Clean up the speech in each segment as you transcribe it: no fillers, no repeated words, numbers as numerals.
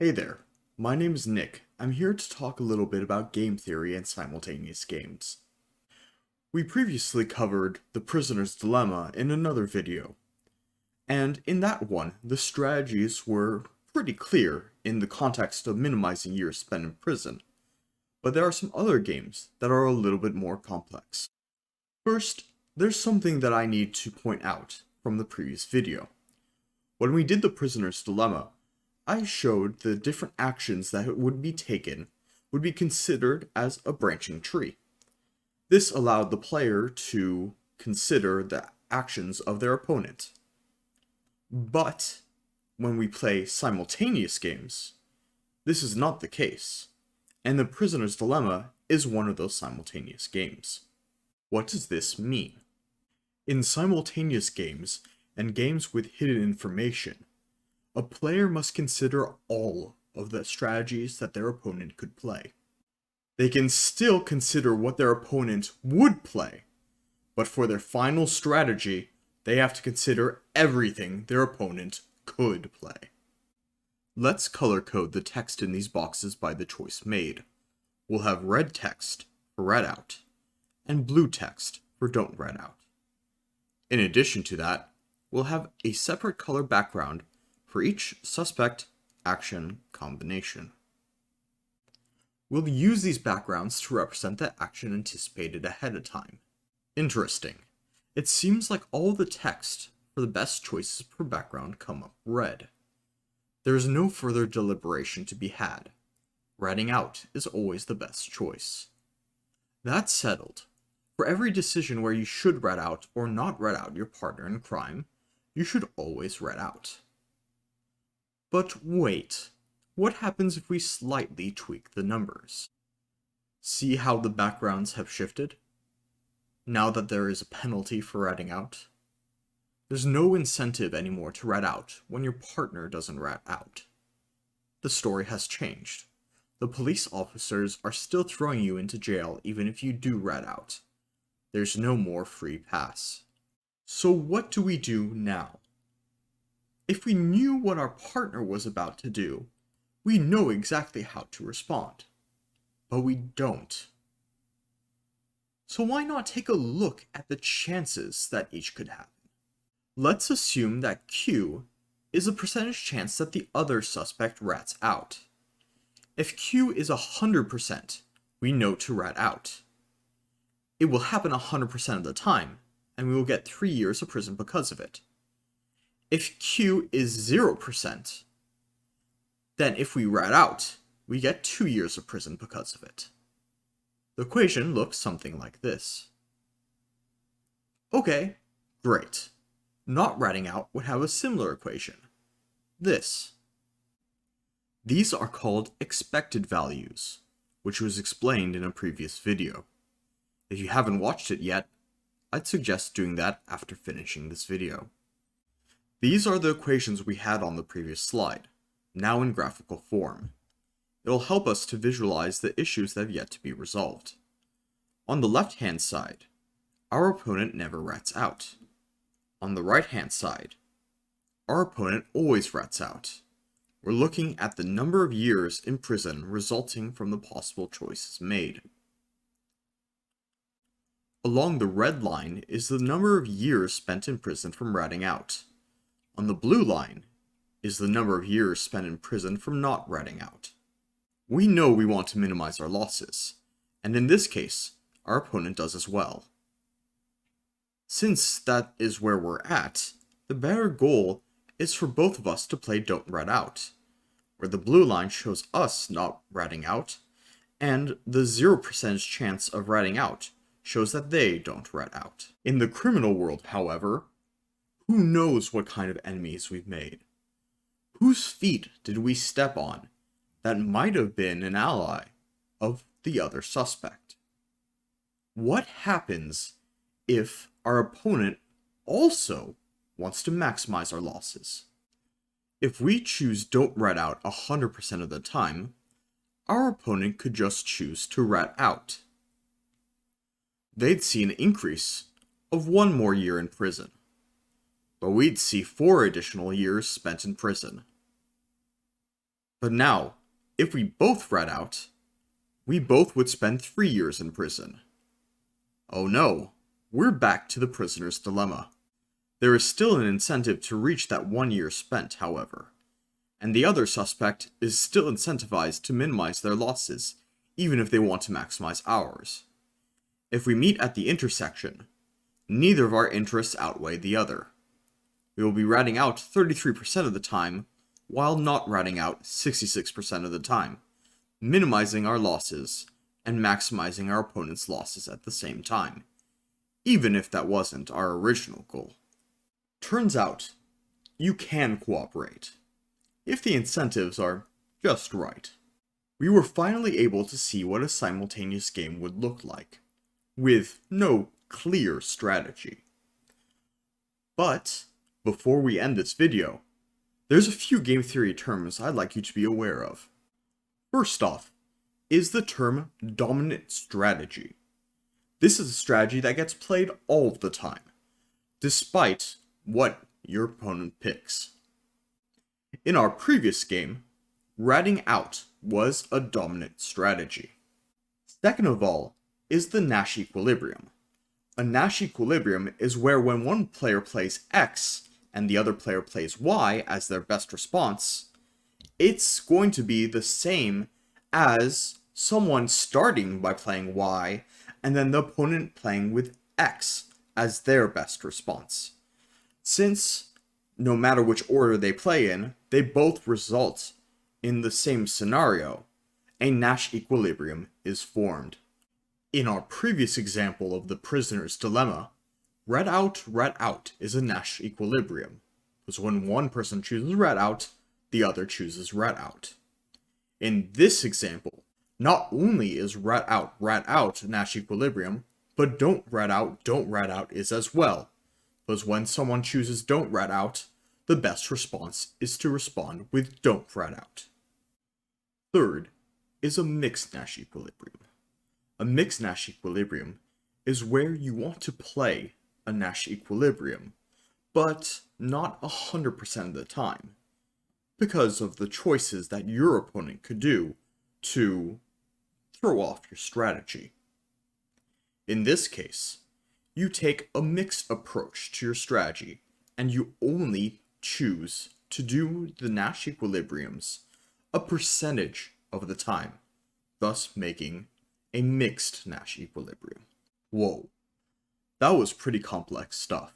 Hey there, my name is Nick. I'm here to talk a little bit about game theory and simultaneous games. We previously covered the prisoner's dilemma in another video, and in that one, the strategies were pretty clear in the context of minimizing years spent in prison, but there are some other games that are a little bit more complex. First, there's something that I need to point out from the previous video. When we did the prisoner's dilemma, I showed the different actions that would be taken would be considered as a branching tree. This allowed the player to consider the actions of their opponent. But when we play simultaneous games, this is not the case, and the prisoner's dilemma is one of those simultaneous games. What does this mean? In simultaneous games and games with hidden information, a player must consider all of the strategies that their opponent could play. They can still consider what their opponent would play, but for their final strategy, they have to consider everything their opponent could play. Let's color code the text in these boxes by the choice made. We'll have red text for read out, and blue text for don't read out. In addition to that, we'll have a separate color background for each suspect action combination. We'll use these backgrounds to represent the action anticipated ahead of time. Interesting. It seems like all the text for the best choices per background come up red. There is no further deliberation to be had. Reading out is always the best choice. That's settled. For every decision where you should read out or not read out your partner in crime, you should always read out. But wait, what happens if we slightly tweak the numbers? See how the backgrounds have shifted? Now that there is a penalty for ratting out, there's no incentive anymore to rat out when your partner doesn't rat out. The story has changed. The police officers are still throwing you into jail even if you do rat out. There's no more free pass. So what do we do now? If we knew what our partner was about to do, we know exactly how to respond. But we don't. So why not take a look at the chances that each could happen? Let's assume that Q is a percentage chance that the other suspect rats out. If Q is 100%, we know to rat out. It will happen 100% of the time, and we will get 3 years of prison because of it. If Q is 0%, then if we rat out, we get 2 years of prison because of it. The equation looks something like this. Okay, great. Not ratting out would have a similar equation. This. These are called expected values, which was explained in a previous video. If you haven't watched it yet, I'd suggest doing that after finishing this video. These are the equations we had on the previous slide, now in graphical form. It'll help us to visualize the issues that have yet to be resolved. On the left-hand side, our opponent never rats out. On the right-hand side, our opponent always rats out. We're looking at the number of years in prison resulting from the possible choices made. Along the red line is the number of years spent in prison from ratting out. On the blue line is the number of years spent in prison from not ratting out. We know we want to minimize our losses, and in this case, our opponent does as well. Since that is where we're at, the better goal is for both of us to play Don't Rat Out, where the blue line shows us not ratting out, and the 0% chance of ratting out shows that they don't rat out. In the criminal world, however, who knows what kind of enemies we've made? Whose feet did we step on that might have been an ally of the other suspect? What happens if our opponent also wants to maximize our losses? If we choose don't rat out 100% of the time, our opponent could just choose to rat out. They'd see an increase of 1 more year in prison, but we'd see 4 additional years spent in prison. But now, if we both rat out, we both would spend 3 years in prison. Oh no, we're back to the prisoner's dilemma. There is still an incentive to reach that 1 year spent, however, and the other suspect is still incentivized to minimize their losses, even if they want to maximize ours. If we meet at the intersection, neither of our interests outweigh the other. We will be ratting out 33% of the time, while not ratting out 66% of the time, minimizing our losses and maximizing our opponent's losses at the same time, even if that wasn't our original goal. Turns out, you can cooperate, if the incentives are just right. We were finally able to see what a simultaneous game would look like, with no clear strategy. But, before we end this video, there's a few game theory terms I'd like you to be aware of. First off, is the term dominant strategy. This is a strategy that gets played all the time, despite what your opponent picks. In our previous game, ratting out was a dominant strategy. Second of all is the Nash equilibrium. A Nash equilibrium is where when one player plays X and the other player plays Y as their best response, it's going to be the same as someone starting by playing Y and then the opponent playing with X as their best response. Since, no matter which order they play in, they both result in the same scenario, a Nash equilibrium is formed. In our previous example of the prisoner's dilemma, rat out is a Nash equilibrium, because when one person chooses rat out, the other chooses rat out. In this example, not only is rat out Nash equilibrium, but don't rat out is as well, because when someone chooses don't rat out, the best response is to respond with don't rat out. Third is a mixed Nash equilibrium. A mixed Nash equilibrium is where you want to play a Nash equilibrium, but not 100% of the time, because of the choices that your opponent could do to throw off your strategy. In this case, you take a mixed approach to your strategy, and you only choose to do the Nash equilibriums a percentage of the time, thus making a mixed Nash equilibrium. Whoa, that was pretty complex stuff.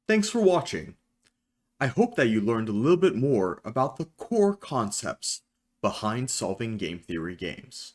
Thanks for watching. I hope that you learned a little bit more about the core concepts behind solving game theory games.